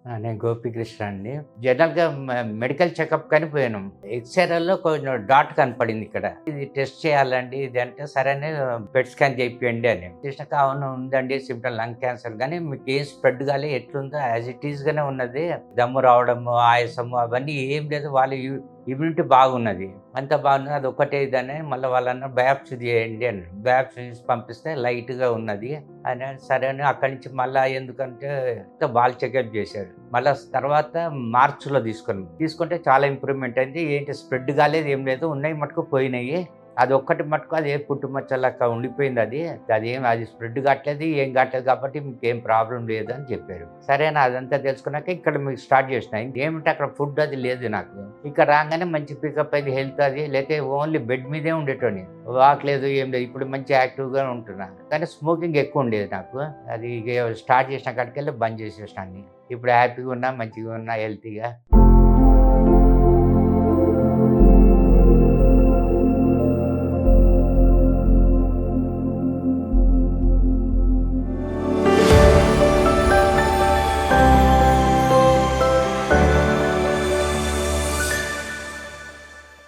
నేను గోపికృష్ణ అండి. జనరల్‌గా మెడికల్ చెకప్ కని పోయాను. ఎక్స్‌రేలో కొంచెం డాట్ కనపడింది ఇక్కడ. ఇది టెస్ట్ చేయాలండి ఇది అంటే, సరే అని పెట్ స్కాన్ చేపియండి అని. చేసినాక అవును ఉందండి సిమ్టమ్ లంగ్ క్యాన్సర్ గానీ మీకేం స్ప్రెడ్ కాలే ఎట్లుందో యాజ్ ఇట్ ఈస్ గానే ఉన్నది. దమ్ము రావడము, ఆయాసము అవన్నీ ఏం లేదు. వాళ్ళ ఇమ్యూనిటీ బాగున్నది. అంతా బాగున్నది. అదొక్కటే ఇదని మళ్ళీ వాళ్ళన్నారు బయాప్సీ తీయండి అన్నారు. బయాప్సీ తీసి పంపిస్తే లైట్‌గా ఉన్నది అని సరే అని అక్కడి నుంచి మళ్ళా ఎందుకంటే బాల్ చెకప్ చేశారు. మళ్ళా తర్వాత మార్చ్‌లో తీసుకుంటే చాలా ఇంప్రూవ్‌మెంట్ అయింది. ఏంటి స్ప్రెడ్ కాలేదు ఏం లేదు. ఉన్నాయి మటుకు పోయినాయి. అదొక్కటి మటుకు అది పుట్టుమచ్చ లెక్క ఉండిపోయింది అది. అది స్ప్రెడ్ కాట్లేదు, ఏం కాట్లేదు కాబట్టి మీకేం ప్రాబ్లమ్ లేదు అని చెప్పారు. సరే అని అదంతా తెలుసుకున్నాక ఇక్కడ మీకు స్టార్ట్ చేసినా. ఏమిటి అక్కడ ఫుడ్ అది లేదు నాకు. ఇక్కడ రాగానే మంచి పికప్ అయింది హెల్త్ అది. లేతే ఓన్లీ బెడ్ మీదే ఉండేటోడిని. వాక్ లేదు ఏం లేదు. ఇప్పుడు మంచి యాక్టివ్‌గా ఉంటున్నా. కానీ స్మోకింగ్ ఎక్కువ ఉండేది నాకు. అది స్టార్ట్ చేసిన కాడికెళ్ళి బంద్ చేసేసినా అన్ని. ఇప్పుడు హ్యాపీగా ఉన్నా, మంచిగా ఉన్నా, హెల్తీగా.